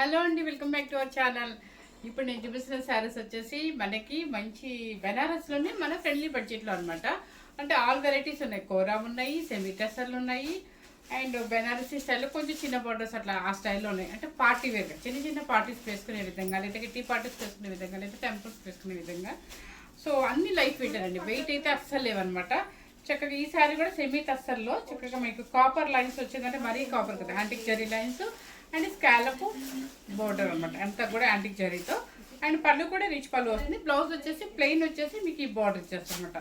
Hello అండి, welcome back to our channel. ఇప్పుడు నేను చూపిస్తున్న శారీస్ వచ్చేసి మనకి మంచి బెనారస్లోనే మన ఫ్రెండ్లీ బడ్జెట్లో అనమాట. అంటే ఆల్ వెరైటీస్ ఉన్నాయి. కోరా ఉన్నాయి, సెమీ టెసర్లు ఉన్నాయి, అండ్ బెనారసీ స్టైల్లో కొంచెం చిన్న బోర్డర్స్ అట్లా ఆ స్టైల్లో ఉన్నాయి. అంటే పార్టీ వేర్గా చిన్న చిన్న పార్టీస్ వేసుకునే విధంగా, లేదా టీ పార్టీస్ వేసుకునే విధంగా, లేదా టెంపుల్స్ వేసుకునే విధంగా. సో అన్ని లైట్ వెయిట్ అండి, వెయిట్ అయితే అస్సలు లేవన్నమాట. చక్కగా ఈ శారీ కూడా సెమీ టస్సర్లో చక్కగా మీకు కాపర్ లైన్స్ వచ్చిందంటే మరీ కాపర్ కదా, antique zari lines and scallop border అనమాట. అంతా కూడా యాంటిక్ జరీతో. అండ్ పళ్ళు కూడా రిచ్ పళ్ళు వస్తుంది. బ్లౌజ్ వచ్చేసి ప్లెయిన్ వచ్చేసి మీకు ఈ బార్డర్ ఇచ్చేస్తుంది అనమాట.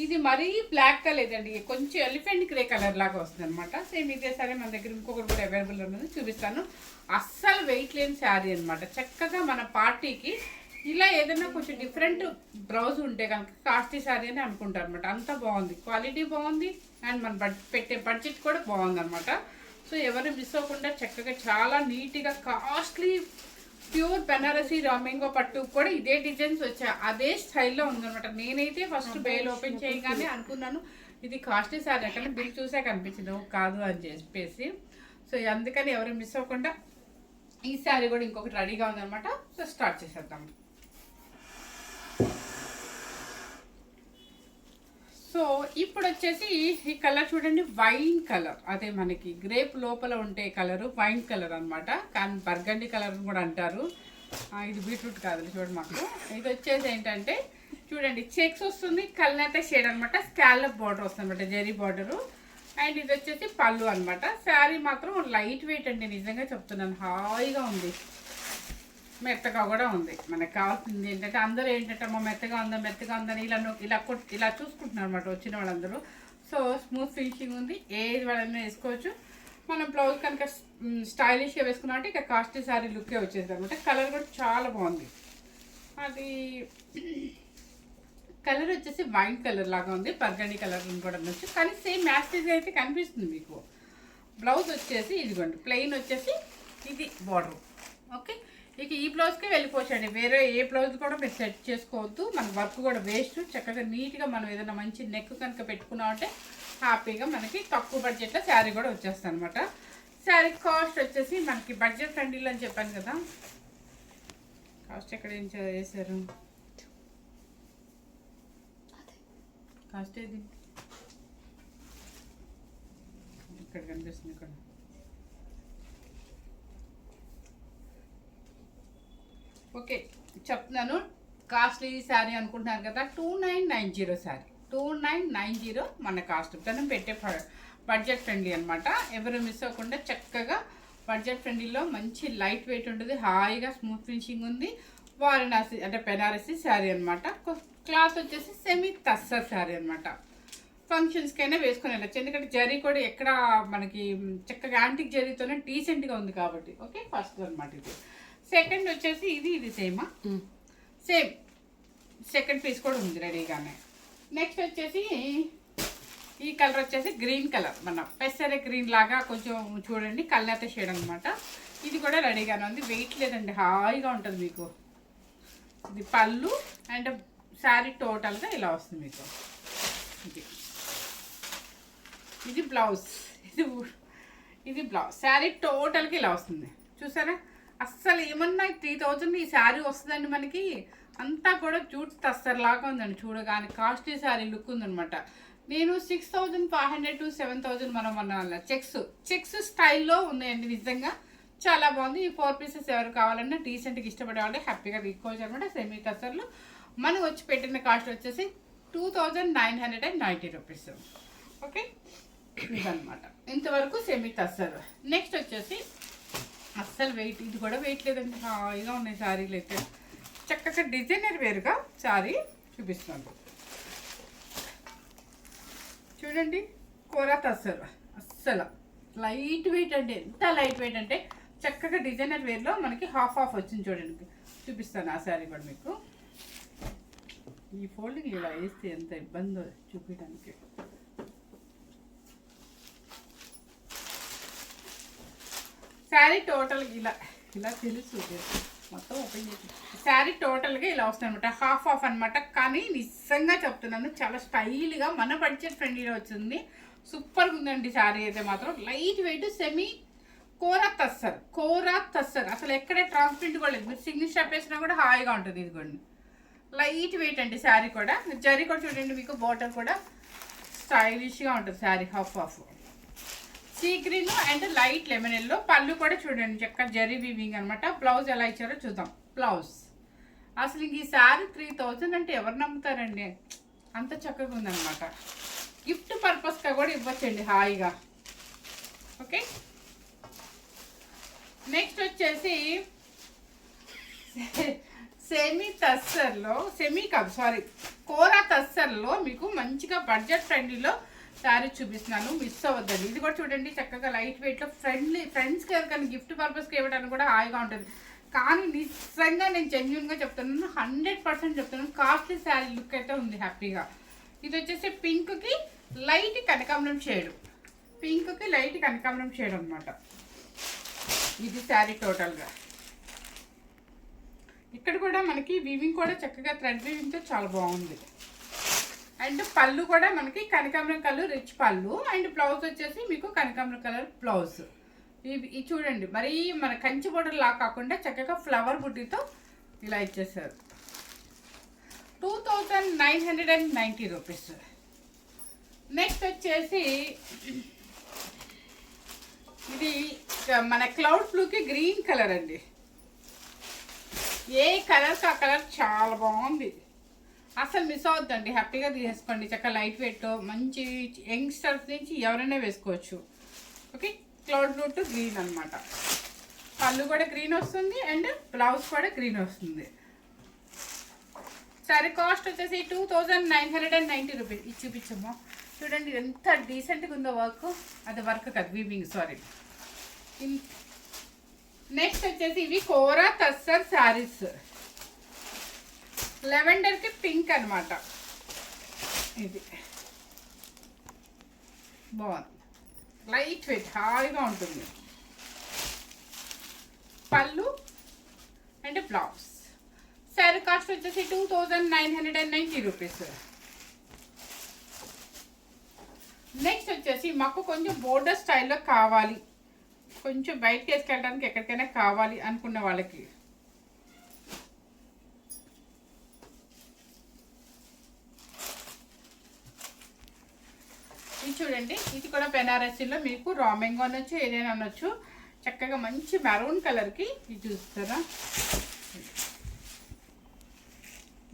ఇది మరీ బ్లాక్ లేదండి, కొంచెం ఎలిఫెంట్ గ్రే కలర్ లాగా వస్తుంది అనమాట. సేమ్ ఇదే సరే మన దగ్గర ఇంకొకటి కూడా అవైలబుల్ ఉన్నది, చూపిస్తాను. అస్సలు వెయిట్ లేని శారీ అనమాట. చక్కగా మన పార్టీకి ఇలా ఏదైనా కొంచెం డిఫరెంట్ బ్లౌజ్ ఉంటే కనుక కాస్ట్లీ శారీ అని అనుకుంటారు అనమాట. అంత బాగుంది, క్వాలిటీ బాగుంది, అండ్ మన పెట్టే బడ్జెట్ కూడా బాగుంది అనమాట. సో ఎవరు మిస్ అవ్వకుండా చక్కగా చాలా నీట్గా కాస్ట్లీ ప్యూర్ బెనారసీ రామింగో పట్టు కూడా ఇదే డిజైన్స్ వచ్చాయి, అదే స్టైల్లో ఉందనమాట. నేనైతే ఫస్ట్ బేల్ ఓపెన్ చేయగానే అనుకున్నాను ఇది కాస్ట్లీ శారీ, అక్కడ బిల్ చూసాక అనిపించింది కాదు అని చెప్పేసి. సో అందుకని ఎవరు మిస్ అవ్వకుండా ఈ శారీ కూడా ఇంకొకటి రెడీగా ఉందనమాట. సో స్టార్ట్ చేసేద్దాం. సో ఇప్పుడు వచ్చేసి ఈ కలర్ చూడండి, వైన్ కలర్. అదే మనకి గ్రేప్ లోపల ఉంటే కలరు వైన్ కలర్ అనమాట. కానీ బర్గండి కలర్ కూడా అంటారు. ఇది బీట్రూట్ కాదు చూడండి మాకు. ఇది వచ్చేసి ఏంటంటే చూడండి, చెక్స్ వస్తుంది, కల్నేత షేడ్ అనమాట. స్కాలప్ బార్డర్ వస్తుంది అనమాట, జెరీ బార్డరు. అండ్ ఇది వచ్చేసి పళ్ళు అనమాట. శారీ మాత్రం లైట్ వెయిట్ అండి, నిజంగా చెప్తున్నాను. హాయిగా ఉంది, మెత్తగా కూడా ఉంది. మనకు కావాల్సింది ఏంటంటే అందరూ ఏంటంటే అమ్మ మెత్తగా ఉందని ఇలా చూసుకుంటున్నారు అనమాట వచ్చిన వాళ్ళందరూ. సో స్మూత్ ఫినిషింగ్ ఉంది, ఏది వాళ్ళని వేసుకోవచ్చు. మనం బ్లౌజ్ కనుక స్టైలిష్గా వేసుకున్నాం అంటే ఇక కాస్ట్లీ శారీ లుక్కే వచ్చేది అనమాట. కలర్ కూడా చాలా బాగుంది. అది కలర్ వచ్చేసి వైన్ కలర్ లాగా ఉంది, బర్గండి కలర్ కూడా ఉండొచ్చు, కానీ సేమ్ మ్యాచెస్ అయితే కనిపిస్తుంది మీకు. బ్లౌజ్ వచ్చేసి ఇదిగోండి, ప్లెయిన్ వచ్చేసి ఇది బార్డర్. ఓకే, ఇక ఈ బ్లౌజ్కే వెళ్ళిపోవచ్చండి, వేరే ఏ బ్లౌజ్ కూడా మీరు సెట్ చేసుకోవద్దు. మన వర్క్ కూడా వేస్ట్. చక్కగా నీట్గా మనం ఏదైనా మంచి నెక్ కనుక పెట్టుకున్నామంటే హ్యాపీగా మనకి తక్కువ బడ్జెట్లో శారీ కూడా వచ్చేస్తుంది అనమాట. శారీ కాస్ట్ వచ్చేసి మనకి బడ్జెట్ ఫ్రెండ్లీలో అని చెప్పాను కదా. కాస్ట్ ఎక్కడ ఏం చేశారు, కాస్ట్ ఏది ఇక్కడ కనిపిస్తుంది, ఇక్కడ ఓకే చెప్తున్నాను. కాస్ట్లీ శారీ అనుకుంటున్నారు కదా, 2990 శారీ, 2990 మన కాస్ట్. మనం పెట్టే బడ్జెట్ ఫ్రెండ్లీ అనమాట. ఎవరు మిస్ అవ్వకుండా చక్కగా బడ్జెట్ ఫ్రెండ్లీలో మంచి లైట్ వెయిట్ ఉంటుంది, హాయిగా స్మూత్ ఫినిషింగ్ ఉంది. వారణాసి అంటే బెనారసీ శారీ అనమాట. క్లాత్ వచ్చేసి సెమీ టస్సర్ శారీ అనమాట. ఫంక్షన్స్కైనా వేసుకొని వెళ్ళచ్చు, ఎందుకంటే జరీ కూడా ఎక్కడ మనకి చక్కగా యాంటిక్ జరీతోనే డీసెంట్గా ఉంది కాబట్టి. ఓకే, ఫస్ట్ అనమాట ఇది. సెకండ్ వచ్చేసి ఇది సేమా, సేమ్ సెకండ్ పీస్ కూడా ఉంది రెడీగానే. నెక్స్ట్ వచ్చేసి ఈ కలర్ వచ్చేసి గ్రీన్ కలర్, మన పెసరే గ్రీన్ లాగా కొంచెం చూడండి, కల్నేత షేడ్ అనమాట. ఇది కూడా రెడీగానే ఉంది, వెయిట్ లేదండి, హాయిగా ఉంటుంది మీకు. ఇది పళ్ళు అండ్ శారీ టోటల్గా ఇలా వస్తుంది మీకు. ఇది బ్లౌజ్, ఇది బ్లౌజ్. శారీ టోటల్గా ఇలా వస్తుంది, చూసారా. అస్సలు ఏమన్నా 3000 ఈ శారీ వస్తుందండి మనకి. అంతా కూడా జూట్ టస్సర్ లాగా ఉందండి, చూడగానే కాస్ట్లీ శారీ లుక్ ఉందనమాట. నేను 6500 to 7000 మనం అన్న చెక్స్ స్టైల్లో ఉన్నాయండి, నిజంగా చాలా బాగుంది. ఈ 4 పీసెస్ ఎవరు కావాలన్నా డీసెంట్గా ఇష్టపడే వాళ్ళు హ్యాపీగా తీసుకోవచ్చు అనమాట. సెమీ టస్సర్లు మనం వచ్చి పెట్టిన కాస్ట్ వచ్చేసి 2990 రూపీస్. ఓకే, ఇదనమాట ఇంతవరకు సెమీ టస్సర్. నెక్స్ట్ వచ్చేసి అస్సలు వెయిట్, ఇది కూడా వెయిట్ లేదండి, హాయిగా ఉన్నాయి శారీలు అయితే. చక్కగా డిజైనర్ వేరుగా శారీ చూపిస్తాను చూడండి. కోరా టస్సర్ అస్సలు లైట్ వెయిట్ అండి, ఎంత లైట్ వెయిట్ అంటే చక్కగా డిజైనర్ వేర్లో మనకి హాఫ్ వచ్చింది చూడండి. చూపిస్తాను ఆ శారీ కూడా మీకు. ఈ ఫోల్డింగ్ ఇలా వేస్తే ఎంత ఇబ్బందో చూపించడానికి. శారీ టోటల్గా ఇలా తెలుసు మొత్తం ఓపెన్ చేసి శారీ టోటల్గా ఇలా వస్తుంది అనమాట, హాఫ్ అనమాట. కానీ నిజంగా చెప్తున్నాను, చాలా స్టైల్గా మన బడ్జెట్ ఫ్రెండ్లీలో వచ్చింది. సూపర్గా ఉందండి శారీ అయితే మాత్రం. లైట్ వెయిట్ సెమీ కోరా తస్సర్ అసలు ఎక్కడే ట్రాన్స్పరెంట్ కూడా లేదు. మీరు సింగిల్ స్టెప్ వేసినా కూడా హాయిగా ఉంటుంది. ఇదిగోండి లైట్ వెయిట్ అండి శారీ కూడా. జరీ కూడా చూడండి, మీకు బార్డర్ కూడా స్టైలిష్గా ఉంటుంది sari. Half sea green and light lemon yellow. పళ్ళు కూడా చూడండి చక్కగా జరీ వీవింగ్ అనమాట. బ్లౌజ్ ఎలా ఇచ్చారో చూద్దాం. బ్లౌజ్ అసలు ఈ శారీ 3000 అంటే ఎవరు నమ్ముతారండి, అంత చక్కగా ఉందన్నమాట. గిఫ్ట్ పర్పస్గా కూడా ఇవ్వచ్చండి హాయిగా. ఓకే, నెక్స్ట్ వచ్చేసి కోరా తస్సర్లో మీకు మంచిగా బడ్జెట్ ఫ్రెండ్లీలో శారీ చూపిస్తున్నాను, మిస్ అవ్వద్దండి. ఇది కూడా చూడండి చక్కగా లైట్ వెయిట్లో ఫ్రెండ్స్కి ఎవరికైనా గిఫ్ట్ పర్పస్కి ఇవ్వడానికి కూడా హాయిగా ఉంటుంది. కానీ నిజంగా నేను జెన్యున్గా చెప్తున్నాను, 100% చెప్తున్నాను, కాస్ట్లీ శారీ లుక్ అయితే ఉంది హ్యాపీగా. ఇది వచ్చేసి పింక్కి లైట్ కనకాంబరం షేడ్ అనమాట. ఇది శారీ టోటల్గా. ఇక్కడ కూడా మనకి వీవింగ్ కూడా చక్కగా థ్రెడ్ వీవింగ్తో చాలా బాగుంది. అండ్ పళ్ళు కూడా మనకి కనకాంబరం కలర్ రిచ్ పళ్ళు. అండ్ బ్లౌజ్ వచ్చేసి మీకు కనకాంబరం కలర్ బ్లౌజ్. ఇవి చూడండి, మరీ మన కంచి బోర్డర్ లా కాకుండా చక్కగా ఫ్లవర్ బుట్టితో ఇలా ఇచ్చేసారు. 2990 రూపీస్. నెక్స్ట్ వచ్చేసి ఇది మన క్లౌడ్ బ్లూకి గ్రీన్ కలర్ అండి. ఏ కలర్కి ఆ కలర్ చాలా బాగుంది, అసలు మిస్ అవద్దండి. హ్యాపీగా తీసేసుకోండి. చక్కగా లైట్ వెయిట్ మంచి యంగ్స్టర్స్ నుంచి ఎవరైనా వేసుకోవచ్చు. Okay, cloud blue to green అనమాట. పళ్ళు కూడా గ్రీన్ వస్తుంది అండ్ బ్లౌజ్ కూడా గ్రీన్ వస్తుంది. సరే కాస్ట్ వచ్చేసి 2990 రూపీస్. ఇది చూపించమ్మా, చూడండి ఎంత డీసెంట్గా ఉందో వర్క్. అది వర్క్ కాదు, వీవింగ్, సారీ. నెక్స్ట్ వచ్చేసి ఇవి కోరా తస్సర్ శారీస్. లెవెండర్కి పింక్ అనమాట. ఇది బాగుంది, లైట్ వెయిట్, హాయిగా ఉంటుంది. పళ్ళు అండ్ బ్లౌజ్. శారీ కాస్ట్ వచ్చేసి 2990 రూపీస్. నెక్స్ట్ వచ్చేసి మాకు కొంచెం బోర్డర్ స్టైల్లో కావాలి, కొంచెం బయటకి వేసుకెళ్ళడానికి ఎక్కడికైనా కావాలి అనుకున్న వాళ్ళకి ఇది చూడండి. ఇది కూడా బెనారసీలో మీకు రామెంగ్ అనొచ్చు, ఏదైనా అనొచ్చు. చక్కగా మంచి మెరూన్ కలర్కి ఇది చూస్తారా,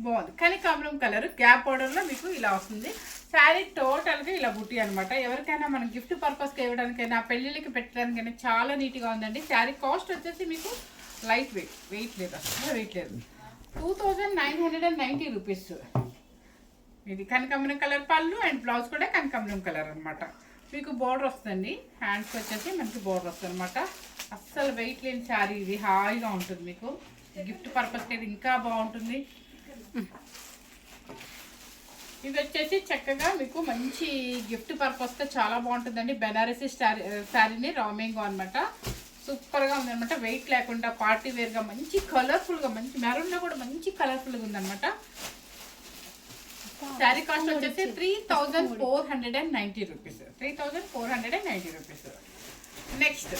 బాగుంది. కనకాంబరం కలర్ గ్యాప్ బోర్డర్లో మీకు ఇలా వస్తుంది. శారీ టోటల్గా ఇలా బుట్టి అనమాట. ఎవరికైనా మనం గిఫ్ట్ పర్పస్కి ఇవ్వడానికైనా, పెళ్ళిళ్ళకి పెట్టడానికైనా చాలా నీట్గా ఉందండి. శారీ కాస్ట్ వచ్చేసి మీకు లైట్ వెయిట్ లేదు, అసలు వెయిట్ లేదు. 2990 రూపీస్. ఇది కనకాంబరం కలర్ పళ్ళు అండ్ బ్లౌజ్ కూడా కనకాంబరం కలర్ అనమాట. మీకు బోర్డర్ వస్తుంది, హ్యాండ్స్ వచ్చేసి మనకి బోర్డర్ వస్తుంది అనమాట. అస్సలు వెయిట్ లేని శారీ ఇది, హాయిగా ఉంటుంది. మీకు గిఫ్ట్ పర్పస్కి అయితే ఇంకా బాగుంటుంది. ఇది వచ్చేసి చక్కగా మీకు మంచి గిఫ్ట్ పర్పస్గా చాలా బాగుంటుందండి. బెనారసీ శారీని రామెంగో అనమాట. సూపర్గా ఉందనమాట, వెయిట్ లేకుండా పార్టీ వేర్గా మంచి కలర్ఫుల్గా, మంచి మెరూన్లో కూడా మంచి కలర్ఫుల్గా ఉందనమాట. శారీ కాస్ట్ వచ్చేసి 3490 రూపీస్. 3490 రూపీస్. నెక్స్ట్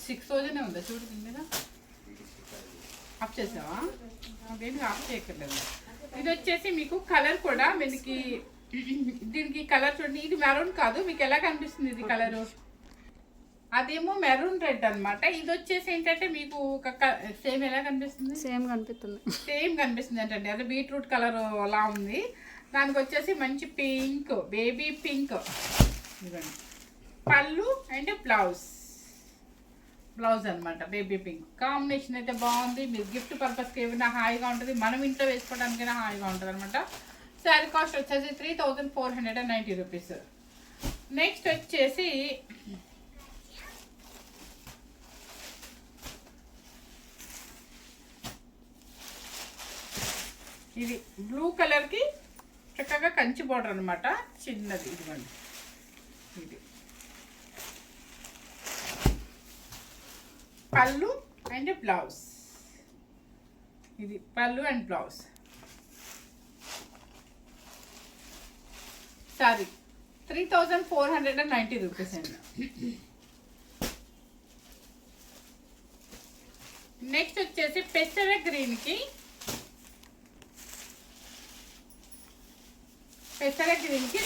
6000 ఉందా చూడు దీని మీద. ఆఫ్ చేసావా? అదేంటి ఆఫ్ చేయక్కర్లేదు. ఇది వచ్చేసి మీకు కలర్ కూడా మనకి దీనికి కలర్ చూడండి. ఇది మెరూన్ కాదు, మీకు ఎలా కనిపిస్తుంది ఇది కలరు? అదేమో మెరూన్ రెడ్ అనమాట. ఇది వచ్చేసి ఏంటంటే మీకు సేమ్ ఎలా కనిపిస్తుంది? సేమ్ కనిపిస్తుంది ఏంటంటే అదే బీట్రూట్ కలర్ అలా ఉంది. దానికి వచ్చేసి మంచి పింక్, బేబీ పింక్. ఇవ్వండి పళ్ళు అండ్ బ్లౌజ్ అనమాట. బేబీ పింక్ కాంబినేషన్ అయితే బాగుంది. మీరు గిఫ్ట్ పర్పస్కి ఏమైనా హాయిగా ఉంటుంది, మనం ఇంట్లో వేసుకోవడానికైనా హాయిగా ఉంటుంది అనమాట. శారీ కాస్ట్ వచ్చేసి 3490 రూపీస్. నెక్స్ట్ వచ్చేసి ఇది బ్లూ కలర్కి చక్కగా కంచి బోర్డర్ అనమాట, చిన్నది. ఇదిగోండి ఇది పళ్ళు అండ్ బ్లౌజ్. ఇది పళ్ళు అండ్ బ్లౌజ్. సారీ 3490 రూపీస్ అండి. నెక్స్ట్ వచ్చేసి పెసర గ్రీన్కి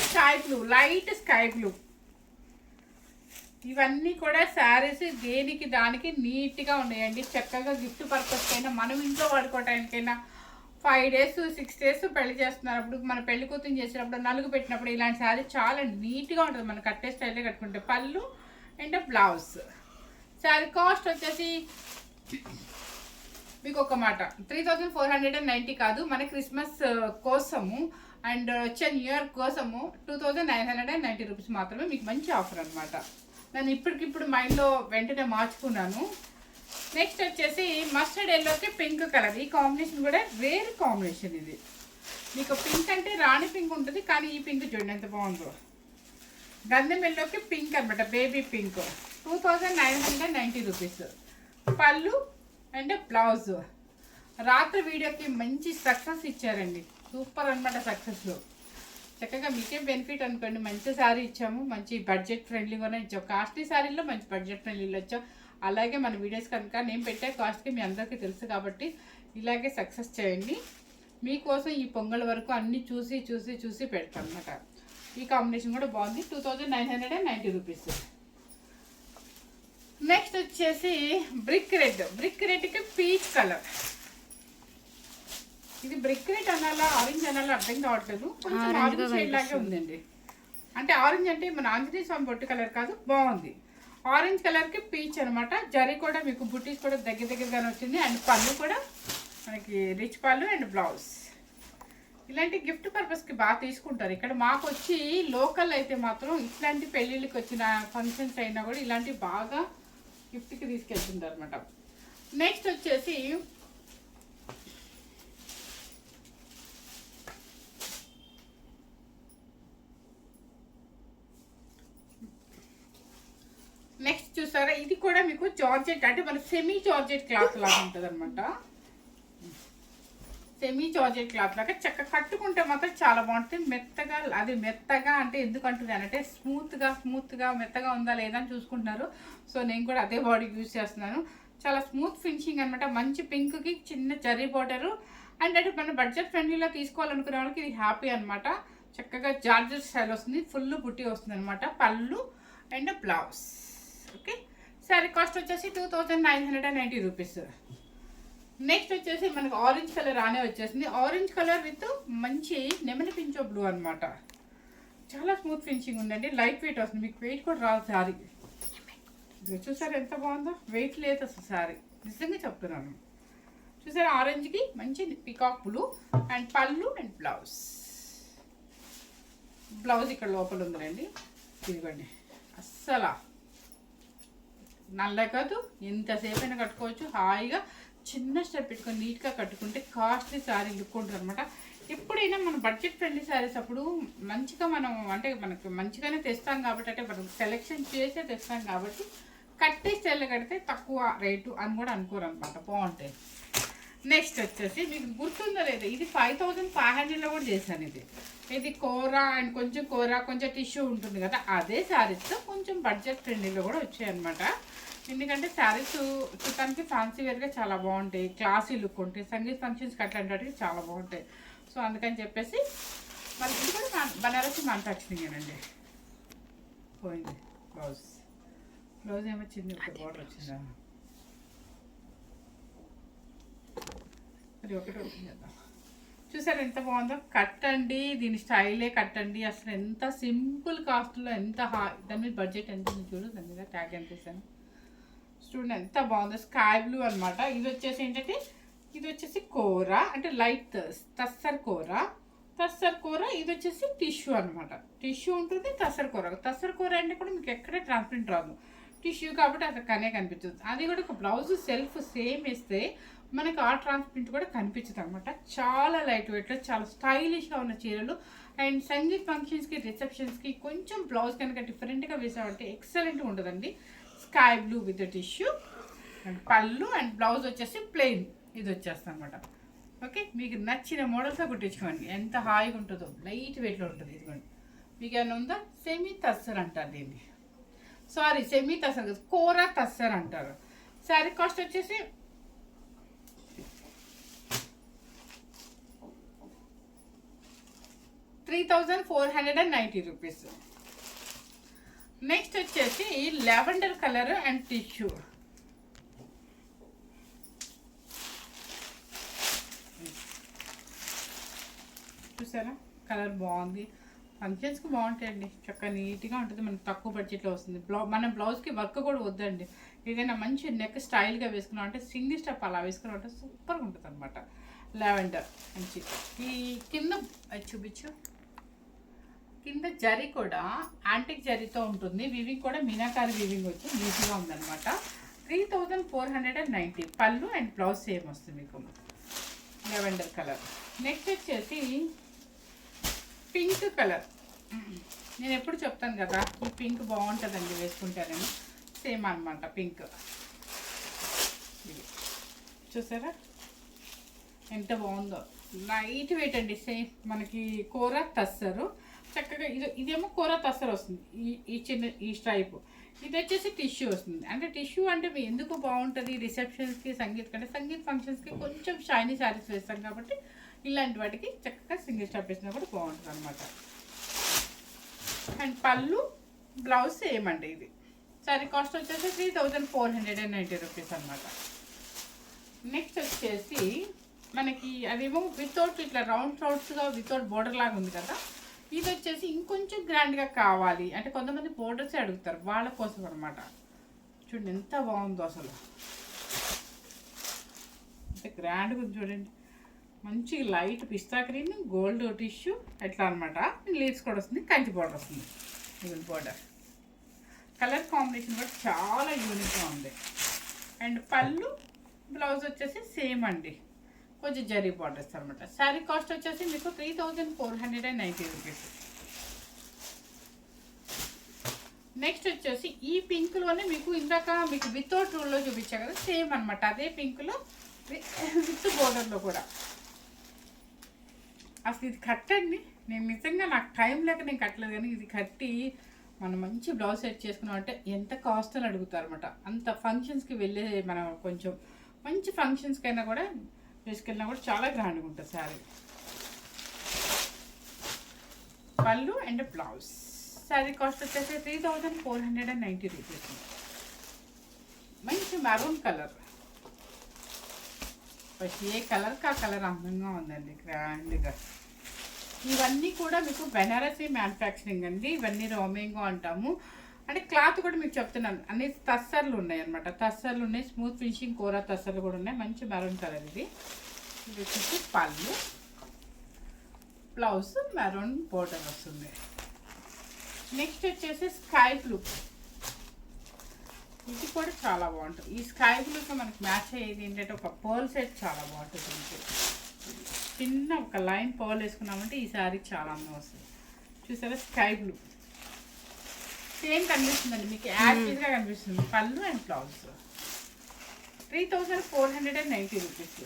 sky blue, light sky blue. ఇవన్నీ కూడా శారీస్ దేనికి దానికి నీట్గా ఉన్నాయండి. చక్కగా గిఫ్ట్ పర్పస్ అయినా మనం ఇంట్లో వాడుకోవటానికైనా 5 days 6 days పెళ్లి చేస్తున్నప్పుడు మన పెళ్లి కూతురు చేసినప్పుడు నలుగు పెట్టినప్పుడు ఇలాంటి శారీ చాలా నీట్గా ఉంటుంది. మనం కట్టే స్టైల్లో కట్టుకుంటే పళ్ళు అండ్ బ్లౌజ్. శారీ కాస్ట్ వచ్చేసి మీకు ఒక మాట 3490 కాదు, మన క్రిస్మస్ కోసము అండ్ వచ్చే న్యూ ఇయర్ కోసము 2990 రూపీస్ మాత్రమే. మీకు మంచి ఆఫర్ అనమాట. నేను ఇప్పటికిప్పుడు మైండ్లో వెంటనే మార్చుకున్నాను. నెక్స్ట్ వచ్చేసి మస్టర్డ్ ఎల్లోకి పింక్ కలర్. ఈ కాంబినేషన్ కూడా రేర్ కాంబినేషన్. ఇది మీకు పింక్ అంటే రాణి పింక్ ఉంటుంది, కానీ ఈ పింక్ చూడండి ఎంత బాగుందో. గంధం ఎల్లోకి పింక్ అనమాట, బేబీ పింక్. 2990 రూపీస్. పళ్ళు అండ్ బ్లౌజ్. రాత్రి వీడియోకి మంచి సక్సెస్ ఇచ్చారండి, సూపర్ అనమాట. సక్సెస్లో చక్కగా మీకే బెనిఫిట్ అనుకోండి. మంచి శారీ ఇచ్చాము, మంచి బడ్జెట్ ఫ్రెండ్లీగానే ఇచ్చాము. కాస్ట్లీ శారీలో మంచి బడ్జెట్ ఫ్రెండ్లీలో ఇచ్చాం. అలాగే మన వీడియోస్ కనుక నేను పెట్టే కాస్ట్కి మీ అందరికీ తెలుసు కాబట్టి ఇలాగే సక్సెస్ చేయండి. మీకోసం ఈ పొంగల్ వరకు అన్నీ చూసి చూసి చూసి పెడతాం అన్నమాట. ఈ కాంబినేషన్ కూడా బాగుంది. 2990 రూపీస్. నెక్స్ట్ వచ్చేసి బ్రిక్ రెడ్కి పీచ్ కలర్. ఇది బ్రిక్ రెడ్ అనాలా ఆరెంజ్ అనాలా అర్థం కావట్లేదు. కొంచెం ఆరెంజ్ షేడ్ లాగే ఉందండి. అంటే ఆరెంజ్ అంటే మన ఆంజనేయ స్వామి బొట్టు కలర్ కాదు, బాగుంది. ఆరెంజ్ కలర్కి పీచ్ అనమాట. జరీ కూడా మీకు బుట్టీస్ కూడా దగ్గరగానే వచ్చింది. అండ్ పళ్ళు కూడా మనకి రిచ్ పళ్ళు అండ్ బ్లౌజ్. ఇలాంటి గిఫ్ట్ పర్పస్కి బాగా తీసుకుంటారు. ఇక్కడ మాకు వచ్చి లోకల్ అయితే మాత్రం ఇట్లాంటి పెళ్ళిళ్ళకి వచ్చిన ఫంక్షన్స్ అయినా కూడా ఇలాంటివి బాగా గిఫ్ట్కి తీసుకెళ్తుంటారు అనమాట. నెక్స్ట్ వచ్చేసి చూసారా, ఇది కూడా మీకు జార్జెట్ అంటే మన సెమీ జార్జెట్ క్లాత్ లాగా ఉంటుంది అనమాట. సెమీ జార్జెట్ క్లాత్ లాగా చక్కగా కట్టుకుంటే మాత్రం చాలా బాగుంటుంది. మెత్తగా, అది మెత్తగా అంటే ఎందుకు అంటున్నాను అంటే స్మూత్గా మెత్తగా ఉందా లేదా అని చూసుకుంటున్నారు. సో నేను కూడా అదే బాడీ యూజ్ చేస్తున్నాను. చాలా స్మూత్ ఫినిషింగ్ అనమాట. మంచి పింక్కి చిన్న జరీ బార్డరు. అండ్ అంటే మన బడ్జెట్ ఫ్రెండ్లీలో తీసుకోవాలనుకునే వాళ్ళకి ఇది హ్యాపీ అనమాట. చక్కగా జార్జెట్ స్టైల్ వస్తుంది, ఫుల్ బుట్టి వస్తుంది అనమాట. పళ్ళు and blouse. Okay, sari cost వచ్చేసి 2990 రూపీస్. నెక్స్ట్ వచ్చేసి మనకు ఆరెంజ్ కలర్ ఆనే వచ్చేసింది. ఆరెంజ్ కలర్ విత్ మంచి నెమలి పించో బ్లూ అనమాట. చాలా స్మూత్ ఫినిషింగ్ ఉందండి. లైట్ వెయిట్ వస్తుంది, మీకు వెయిట్ కూడా రాదు శారీ. చూసారు ఎంత బాగుందో, వెయిట్ లేదు అసలు శారీ, నిజంగా చెప్తున్నాను. చూసారు ఆరెంజ్కి మంచి పికాక్ బ్లూ అండ్ పళ్ళు అండ్ బ్లౌజ్. బ్లౌజ్ ఇక్కడ లోపల ఉందండి, ఇదిగోండి. అస్సలు నల్ల కాదు, ఎంతసేపు అయినా కట్టుకోవచ్చు హాయిగా. చిన్న స్టెప్ పెట్టుకొని నీట్గా కట్టుకుంటే కాస్ట్లీ శారీ లుక్ ఉంటుంది అనమాట. ఎప్పుడైనా మన బడ్జెట్ ఫ్రెండ్లీ శారీస్ అప్పుడు మంచిగా మనం అంటే మనకు మంచిగానే తెస్తాం కాబట్టి, అంటే మనం సెలెక్షన్ చేసే తెస్తాం కాబట్టి కట్టే స్టైల్లో కడితే తక్కువ రేటు అని కూడా అనుకోరు అనమాట, బాగుంటాయి. నెక్స్ట్ వచ్చేసి మీకు గుర్తుందో లేదా, ఇది 5500లో కూడా చేశాను. ఇది కోరా అండ్ కొంచెం టిష్యూ ఉంటుంది కదా, అదే శారీస్తో కొంచెం బడ్జెట్ ఫ్రెండ్లీలో కూడా వచ్చాయన్నమాట. ఎందుకంటే శారీస్ చూడటానికి ఫ్యాన్సీ వేర్గా చాలా బాగుంటాయి, క్లాసీ లుక్ ఉంటాయి, సంగీత్ ఫంక్షన్స్కి అట్లాంటివి చాలా బాగుంటాయి. సో అందుకని చెప్పేసి మరి ఇది కూడా బనారసి మ్యానుఫ్యాక్చరింగేనండి. పోయింది బ్లౌజ్ ఏమొచ్చింది, ఒక బార్డర్ వచ్చిందా, అది ఒకటి వచ్చిందా. చూసారు ఎంత బాగుందో, కట్టండి, దీని స్టైలే కట్టండి. అసలు ఎంత సింపుల్ కాస్ట్లో ఎంత దాని మీద బడ్జెట్ ఎంత ఉంది చూడు, దాని మీద ట్యాగ్ ఎంత వేసాను చూడండి, ఎంత బాగుందో. స్కై బ్లూ అనమాట. ఇది వచ్చేసి ఏంటంటే, ఇది వచ్చేసి కూర అంటే లైట్ తస్సర్ కూర. ఇది వచ్చేసి టిష్యూ అనమాట. టిష్యూ ఉంటుంది, తస్సర్ కూర అంటే కూడా మీకు ఎక్కడ ట్రాన్స్పరెంట్ రాదు, టిష్యూ కాబట్టి అది కనిపించదు. అది కూడా ఒక బ్లౌజ్ సెల్ఫ్ సేమ్ వేస్తే మనకు ఆ ట్రాన్స్పరెంట్ కూడా కనిపించదు అనమాట. చాలా లైట్ వెయిట్లో చాలా స్టైలిష్గా ఉన్న చీరలు. అండ్ సంగీత్ ఫంక్షన్స్కి రిసెప్షన్స్కి కొంచెం బ్లౌజ్ కనుక డిఫరెంట్గా వేసామంటే ఎక్సలెంట్గా ఉంటుందండి. Sky blue with tissue and పళ్ళు అండ్ బ్లౌజ్ వచ్చేసి ప్లెయిన్ ఇది వచ్చేస్తుంది అనమాట. ఓకే, మీకు నచ్చిన మోడల్తో కుట్టించుకోండి, ఎంత హాయిగా ఉంటుందో, లైట్ వెయిట్లో ఉంటుంది. ఇదిగోండి, మీకు ఏమైనా ఉందా, సెమీ తస్సర్ అంటారు దీన్ని. సారీ, సెమీ తస్సర్ కాదు, కోరా తస్సర్ అంటారు. శారీ కాస్ట్ వచ్చేసి 3490 రూపీస్. నెక్స్ట్ వచ్చేసి లెవెండర్ కలర్ అండ్ టిష్యూ. చూసారా కలర్ బాగుంది, ఫంక్షన్స్కి బాగుంటాయండి, చక్కగా నీట్గా ఉంటుంది, మనకు తక్కువ బడ్జెట్లో వస్తుంది. మన బ్లౌజ్కి వర్క్ కూడా వద్దండి, ఏదైనా మంచి నెక్ స్టైల్గా వేసుకున్నాం అంటే సింగిల్ స్టెప్ అలా వేసుకున్నాం అంటే సూపర్గా ఉంటుంది అనమాట. లావెండర్ మంచి. ఈ కింద చూపించు, కింద జరీ కూడా యాంటిక్ జరీతో ఉంటుంది, వివింగ్ కూడా మీనాకారి వివింగ్ వచ్చి నీట్గా ఉందన్నమాట. 3490. పళ్ళు అండ్ బ్లౌజ్ సేమ్ వస్తుంది మీకు, లెవెండర్ కలర్. నెక్స్ట్ వచ్చేసి పింక్ కలర్. నేను ఎప్పుడు చెప్తాను కదా ఈ పింక్ బాగుంటుందండి వేసుకుంటానని, సేమ్ అనమాట పింక్. చూసారా ఎంత బాగుందో, లైట్ వెయిట్ అండి, సేమ్ మనకి కూర తస్సరు చక్కగా. ఇదేమో కూర తస్సరు వస్తుంది, ఈ చిన్న ఈ స్ట్రైప్. ఇది వచ్చేసి టిష్యూ వస్తుంది. అంటే టిష్యూ అంటే ఎందుకు బాగుంటుంది రిసెప్షన్స్కి, సంగీత్ ఫంక్షన్స్కి కొంచెం షైనీ శారీస్ వేస్తాం కాబట్టి ఇలాంటి వాటికి చక్కగా సింగిల్ స్టాప్ వేసినా కూడా బాగుంటుంది అనమాట. అండ్ పళ్ళు బ్లౌజ్ సేమ్ అండి. ఇది సారీ కాస్ట్ వచ్చేసి 3490 రూపీస్ అనమాట. నెక్స్ట్ వచ్చేసి మనకి అదేమో వితౌట్ ఇట్లా రౌండ్ రౌండ్స్గా వితౌట్ బోర్డర్ లాగా ఉంది కదా, ఇది వచ్చేసి ఇంకొంచెం గ్రాండ్గా కావాలి అంటే కొంతమంది బోర్డర్సే అడుగుతారు, వాళ్ళ కోసం అనమాట. చూడండి ఎంత బాగుందో అసలు, అంటే గ్రాండ్గా ఉంది చూడండి. మంచి లైట్ పిస్తా గ్రీన్, గోల్డ్ టిష్యూ ఎట్లా అనమాట. లీవ్స్ కూడా వస్తుంది, కంచి బోర్డర్ వస్తుంది. ఇది బోర్డర్ కలర్ కాంబినేషన్ కూడా చాలా యూనిక్గా ఉంది. అండ్ పళ్ళు బ్లౌజ్ వచ్చేసి సేమ్ అండి, కొంచెం జరీ బార్డర్స్ అనమాట. శారీ కాస్ట్ వచ్చేసి మీకు 3490 రూపీస్. నెక్స్ట్ వచ్చేసి ఈ పింక్లోనే మీకు ఇందాక మీకు వితౌట్ రూల్లో చూపించా కదా, సేమ్ అనమాట అదే పింక్లో విత్ బోర్డర్లో కూడా. అసలు ఇది కట్టండి, నేను నిజంగా నాకు టైం లేక నేను కట్టలేదు, కానీ ఇది కట్టి మనం మంచి బ్లౌజ్ సెట్ చేసుకున్నాం అంటే ఎంత కాస్ట్ అని అడుగుతారు అనమాట. అంత ఫంక్షన్స్కి వెళ్ళే మనం కొంచెం మంచి ఫంక్షన్స్కి అయినా కూడా వేసుకెళ్ళినా కూడా చాలా గ్రాండ్గా ఉంటుంది శారీ. పళ్ళు అండ్ బ్లౌజ్. శారీ కాస్ట్ వచ్చేసి 3490 రూపీస్. మంచి మెరూన్ కలర్, ఏ కలర్కి ఆ కలర్ అందంగా ఉందండి, గ్రాండ్గా. ఇవన్నీ కూడా మీకు బెనారసీ మ్యానుఫ్యాక్చరింగ్ అండి, ఇవన్నీ రోమింగో అంటాము. అంటే క్లాత్ కూడా మీకు చెప్తున్నాను, అన్ని తస్సర్లు ఉన్నాయి అనమాట, తస్సర్లు ఉన్నాయి, స్మూత్ ఫినిషింగ్ కూర తస్సర్లు కూడా ఉన్నాయి. మంచి మెరూన్ కలర్ ఇది. ఇది వచ్చేసి పళ్ళు, బ్లౌజ్ మెరూన్ బోర్డర్ వస్తుంది. నెక్స్ట్ వచ్చేసి స్కై బ్లూ. ఇది కూడా చాలా బాగుంటుంది. ఈ స్కై బ్లూకి మనకి మ్యాచ్ అయ్యేది ఏంటంటే ఒక పర్ల్ సెట్ చాలా బాగుంటుంది. మనకి చిన్న ఒక లైన్ పర్ల్ వేసుకున్నామంటే ఈ శారీ చాలా అందం వస్తుంది. చూసారా స్కై బ్లూ సేమ్ కనిపిస్తుందండి మీకు, యాక్టివ్గా కనిపిస్తుంది. పళ్ళు అండ్ బ్లౌజ్ 3490 రూపీస్.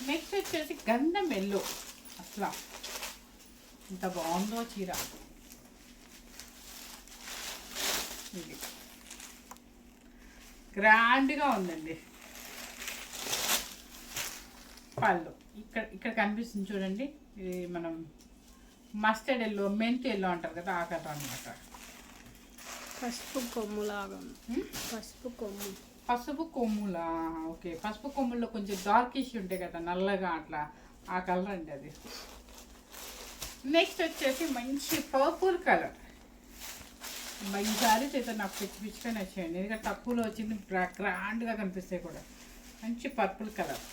నెక్స్ట్ వచ్చేసి గంధం ఎల్లో. అసలు ఇంత బాగుందో చీర, ఇది గ్రాండ్గా ఉందండి. పళ్ళు ఇక్కడ కనిపిస్తుంది చూడండి, ఇది మనం మస్టర్డ్ ఎల్లో, మెంతి ఎల్లో అంటారు కదా, ఆ కలర్ అనమాట. పసుపు కొమ్ములాగా, పసుపు కొమ్ములా, ఓకే. పసుపు కొమ్ముల్లో కొంచెం డార్కిష్ ఉంటాయి కదా, నల్లగా అట్లా, ఆ కలర్ అండి అది. నెక్స్ట్ వచ్చేసి మంచి పర్పుల్ కలర్. ఈ సారీస్ అయితే నాకు పిచ్చిగా నచ్చాయండి, ఎందుకంటే తక్కువలో వచ్చింది, గ్రాండ్గా కనిపిస్తాయి కూడా. మంచి పర్పుల్ కలర్,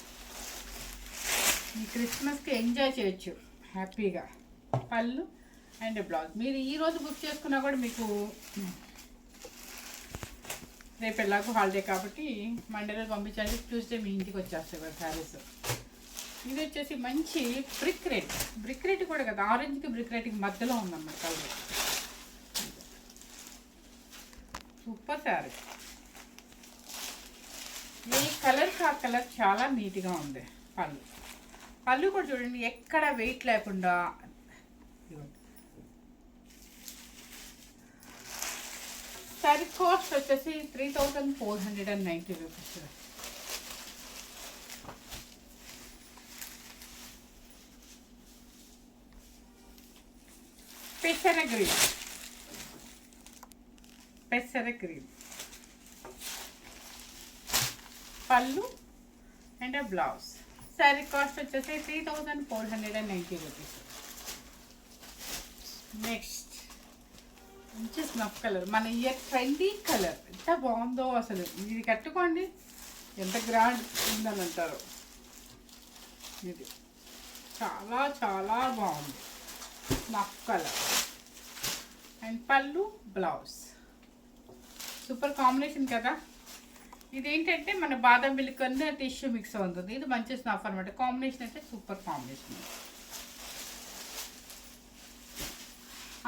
ఈ క్రిస్మస్కి ఎంజాయ్ చేయొచ్చు హ్యాపీగా. పళ్ళు అండ్ బ్లౌజ్. మీరు ఈరోజు బుక్ చేసుకున్నా కూడా మీకు రేపు ఎలాగో హాలిడే కాబట్టి మండే రోజు పంపించాలి, ట్యూస్డే మీ ఇంటికి వచ్చేస్తాయి కదా శారీస్. ఇది వచ్చేసి మంచి బ్రిక్ రెడ్ కూడా కదా, ఆరెంజ్కి బ్రిక్ రెడ్కి మధ్యలో ఉందన్నమాట కలర్. సూపర్ శారీ, ఈ కలర్కి ఆ కలర్ చాలా నీట్గా ఉంది. పళ్ళు కూడా చూడండి, ఎక్కడ వెయిట్ లేకుండా. శారీ కాస్ట్ వచ్చేసి 3490 రూపీస్. పెసర గ్రీన్, పెసర గ్రీన్ పళ్ళు అండ్ బ్లౌజ్. శారీ కాస్ట్ వచ్చేసి 3490 రూపీస్. నెక్స్ట్ మంచి స్నఫ్ కలర్, మన ఇయర్ ట్రెండీ కలర్. ఎంత బాగుందో అసలు, ఇది కట్టుకోండి ఎంత గ్రాండ్ ఉందని అంటారు. ఇది చాలా చాలా బాగుంది స్నఫ్ కలర్ అండ్ పళ్ళు బ్లౌజ్. సూపర్ కాంబినేషన్ కదా. ఇదేంటంటే మన బాదం మిల్క్ అన్న టిష్యూ మిక్స్ అవుతుంది. ఇది మంచి స్నఫ్ అనమాట. కాంబినేషన్ అయితే సూపర్ కాంబినేషన్.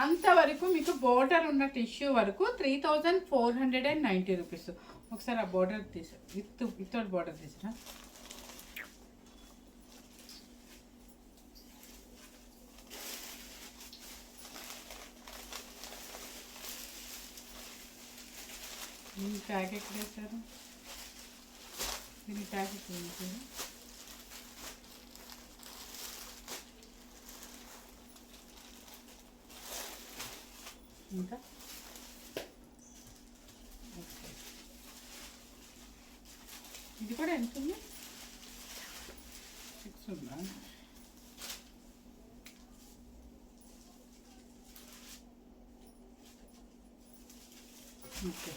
అంతవరకు మీకు బోర్డర్ ఉన్న టిష్యూ వరకు 3490 రూపీస్. ఒకసారి ఆ బోర్డర్ తీసా, వితౌట్ బోర్డర్ తీసినా. ఈ ట్యాగ్ ఎక్కడ వేసారు? దీని ట్యాగ్ ఎక్కడ వేసారు? ఇంకా ఇది కూడా ఎంత ఉంది? 6 ఉందా? ఓకే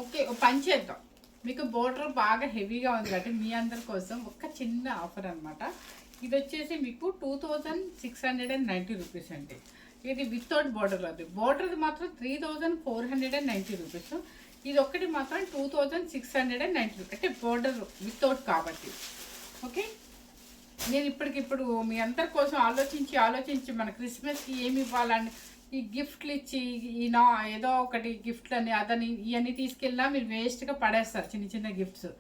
ఓకే, పని చేద్దాం. మీకు బోర్డర్ బాగా హెవీగా ఉంది కాబట్టి మీ అందరి కోసం ఒక చిన్న ఆఫర్ అనమాట. ఇది వచ్చేసి మీకు 2690 రూపీస్ అండి. ఇది వితౌట్ బోర్డర్ అది. బోర్డర్ది మాత్రం 3490 రూపీస్. ఇది ఒక్కటి మాత్రం 2690 రూపీస్, అంటే బోర్డర్ వితౌట్ కాబట్టి. ఓకే, నేను ఇప్పటికిప్పుడు మీ అందరి కోసం ఆలోచించి మన క్రిస్మస్కి ఏమి ఇవ్వాలని ఈ గిఫ్ట్లు ఇచ్చి ఏదో ఒకటి గిఫ్ట్లని అదని ఇవన్నీ తీసుకెళ్ళినా మీరు వేస్ట్గా పడేస్తారు చిన్న చిన్న గిఫ్ట్స్.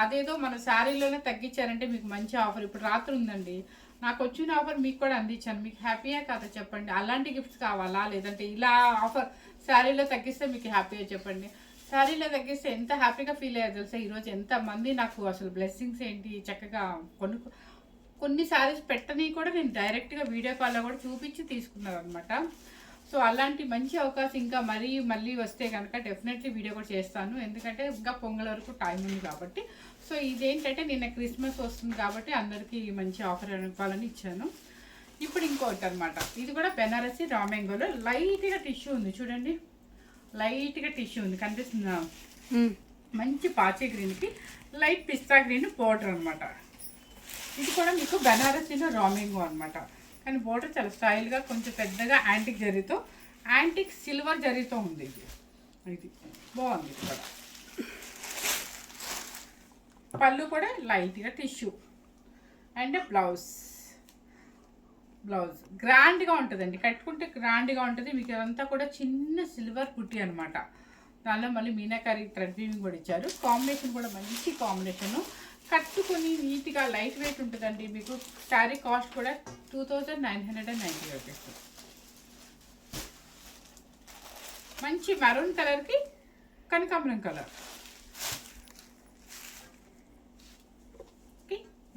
అదేదో మన శారీలోనే తగ్గించారంటే మీకు మంచి ఆఫర్. ఇప్పుడు రాత్రి ఉందండి, నాకు వచ్చిన ఆఫర్ మీకు కూడా అందించాను. మీకు హ్యాపీయా కాదా చెప్పండి? అలాంటి గిఫ్ట్స్ కావాలా, లేదంటే ఇలా ఆఫర్ శారీలో తగ్గిస్తే మీకు హ్యాపీగా చెప్పండి. శారీలో తగ్గిస్తే ఎంత హ్యాపీగా ఫీల్ అయ్యారు తెలుసా? ఈరోజు ఎంతమంది నాకు అసలు బ్లెస్సింగ్స్ ఏంటి చక్కగా కొన్ని శారీస్ పెట్టని కూడా నేను డైరెక్ట్గా వీడియో కాల్లో కూడా చూపించి తీసుకున్నారు అనమాట. సో అలాంటి మంచి అవకాశం ఇంకా మళ్ళీ వస్తే కనుక డెఫినెట్లీ వీడియో కూడా చేస్తాను. ఎందుకంటే ఇంకా పొంగల్ వరకు టైం ఉంది కాబట్టి. సో ఇదేంటంటే నిన్న క్రిస్మస్ వస్తుంది కాబట్టి అందరికీ మంచి ఆఫర్ ఇవ్వాలని ఇచ్చాను. ఇప్పుడు ఇంకోటి అనమాట, ఇది కూడా బెనారసి రా మ్యాంగోలో లైట్గా టిష్యూ ఉంది చూడండి. లైట్గా టిష్యూ ఉంది, కనిపిస్తుందా? మంచి పాచే గ్రీన్కి లైట్ పిస్తా గ్రీన్ బోర్డర్ అనమాట. ఇది కూడా మీకు బెనారసీలో రా మ్యాంగో అనమాట. కానీ బోర్డర్ చాలా స్టైల్గా కొంచెం పెద్దగా యాంటిక్ జరీతో, యాంటిక్ సిల్వర్ జరీతో ఉంది. ఇది బాగుంది. ఇది కూడా పళ్ళు కూడా లైట్గా టిష్యూ అండ్ బ్లౌజ్ గ్రాండ్గా ఉంటుందండి. కట్టుకుంటే గ్రాండ్గా ఉంటుంది. మీకు అదంతా కూడా చిన్న సిల్వర్ పుట్టి అనమాట. దానిలో మళ్ళీ మీనాకారి థ్రెడ్ వీవింగ్ కూడా ఇచ్చారు. కాంబినేషన్ కూడా మంచి కాంబినేషను. కట్టుకొని నీట్గా లైట్ వెయిట్ ఉంటుందండి. మీకు శారీ కాస్ట్ కూడా 2990 రూపీస్. మంచి మెరూన్ కలర్కి కనకాంబరం కలర్.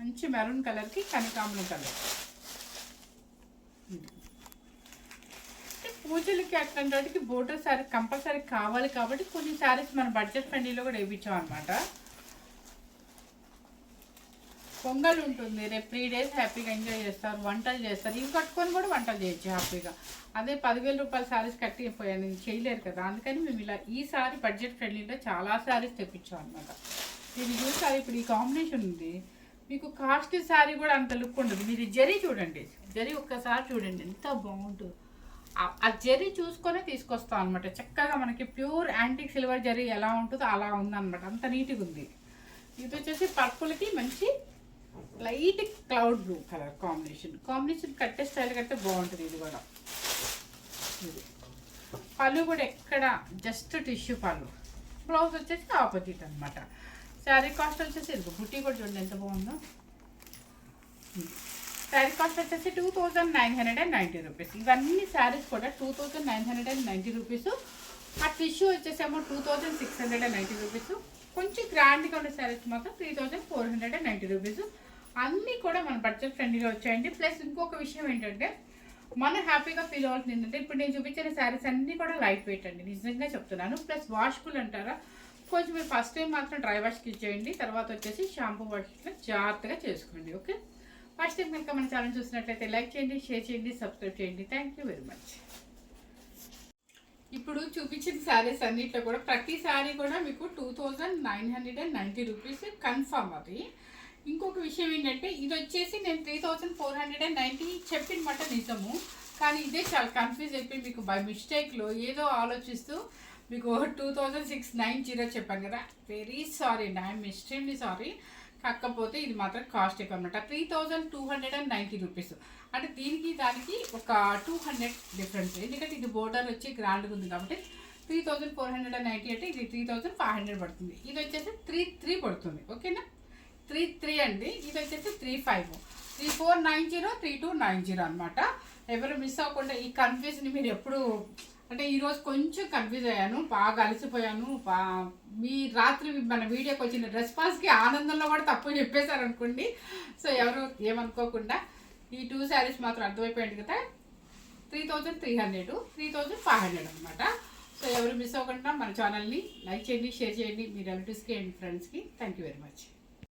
మంచి మెరూన్ కలర్కి కనకాంబరం కలర్. పూజలకి అట్లాంటి వాటికి బోర్డర్ శారీ కంపల్సరీ కావాలి కాబట్టి కొన్ని శారీస్ మన బడ్జెట్ ఫ్రెండ్లీలో కూడా వేయించాం అనమాట. పొంగల్ ఉంటుంది, రేపు 3 days హ్యాపీగా ఎంజాయ్ చేస్తారు, వంటలు చేస్తారు. ఇవి కట్టుకొని కూడా వంటలు చేయొచ్చు హ్యాపీగా. అదే 10,000 రూపాయల శారీస్ కట్టిపోయాను, చేయలేరు కదా. అందుకని మేము ఇలా ఈసారి బడ్జెట్ ఫ్రెండ్లీలో చాలా శారీస్ తెప్పించాం అనమాట. దీన్ని చూసారు, ఇప్పుడు ఈ కాంబినేషన్ ఉంది. మీకు కాస్ట్ శారీ కూడా అంత లుక్ ఉండదు. మీరు జరీ చూడండి, జరీ ఒక్కసారి చూడండి ఎంత బాగుంటుంది. ఆ జరీ చూసుకొనే తీసుకొస్తాం అనమాట. చక్కగా మనకి ప్యూర్ యాంటిక్ సిల్వర్ జరీ ఎలా ఉంటుందో అలా ఉందన్నమాట. అంత నీట్గా ఉంది. ఇది వచ్చేసి పర్పుల్కి మంచి light cloud blue colour combination కట్టే స్టైల్ కట్టే బాగుంటుంది. ఇది కూడా ఇది పళ్ళు కూడా ఎక్కడ జస్ట్ టిష్యూ పళ్ళు. బ్లౌజ్ వచ్చేసి ఆపోజిట్ అనమాట. శారీ కాస్ట్ వచ్చేసి ఇది బుట్టి కూడా చూడండి ఎంత బాగుందో. శారీ కాస్ట్ వచ్చేసి 2990 రూపీస్. ఇవన్నీ శారీస్ కూడా 2990 రూపీస్. ఆ టిష్యూ వచ్చేసేమో 2690 రూపీస్. కొంచెం గ్రాండ్గా ఉన్న శారీస్ మాత్రం 3490 రూపీస్. అన్నీ కూడా మన బడ్జెట్ ఫ్రెండ్లీగా వచ్చాయండి. ప్లస్ ఇంకొక విషయం ఏంటంటే మనం హ్యాపీగా ఫీల్ అవుతుంది ఏంటంటే ఇప్పుడు నేను చూపించిన శారీస్ అన్నీ కూడా లైట్ వెయిట్ అండి, నిజంగా చెప్తున్నాను. ప్లస్ వాషబుల్ అంటారా, కొంచెం మీరు ఫస్ట్ టైం మాత్రం డ్రై వాష్కి ఇచ్చేయండి, తర్వాత వచ్చేసి షాంపూ వాష్లో జాగ్రత్తగా చేసుకోండి. ఓకే, ఫస్ట్ టైం కనుక మన ఛానల్ చూసినట్లయితే లైక్ చేయండి, షేర్ చేయండి, సబ్స్క్రైబ్ చేయండి. Thank you very much. ఇప్పుడు చూపించిన శారీస్ అన్నిట్లో కూడా ప్రతి శారీ కూడా మీకు 2990 రూపీస్ కన్ఫర్మ్. అది ఇంకొక విషయం ఏంటంటే ఇది వచ్చేసి నేను 3490 చెప్పిన మాట నిజము, కానీ ఇదే చాలా కన్ఫ్యూజ్ అయిపోయి మీకు బై మిస్టేక్లో ఏదో ఆలోచిస్తూ మీకు 2690 చెప్పాను కదా. వెరీ సారీ అండి, ఐఎమ్ ఎక్స్ట్రీమ్లీ సారీ. కాకపోతే ఇది మాత్రం కాస్ట్ ఎక్కువ అనమాట, 3290 రూపీస్. అంటే దీనికి దానికి ఒక 200 డిఫరెన్స్, ఎందుకంటే ఇది బోర్డర్ వచ్చి గ్రాండ్గా ఉంది కాబట్టి 3490 అంటే ఇది 3500 పడుతుంది. ఇది వచ్చేసి 33 పడుతుంది. ఓకేనా, 33 అండి. ఇది వచ్చేసి 35, 3490, 3290 అనమాట. ఎవరు మిస్ అవ్వకుండా ఈ కన్ఫ్యూజన్ మీరు ఎప్పుడు అంటే ఈరోజు కొంచెం కన్ఫ్యూజ్ అయ్యాను, బాగా అలసిపోయాను. మీ రాత్రి మన వీడియోకి వచ్చిన రెస్పాన్స్కి ఆనందంలో కూడా తప్పు చెప్పేశారు అనుకోండి. సో ఎవరు ఏమనుకోకుండా ఈ 2 శారీస్ మాత్రం అర్థమైపోయింది కదా, 3300, 3500 అనమాట. సో ఎవరు మిస్ అవ్వకుండా మన ఛానల్ని లైక్ చేయండి, షేర్ చేయండి మీ రిలేటివ్స్కి అండ్ ఫ్రెండ్స్కి. Thank you very much.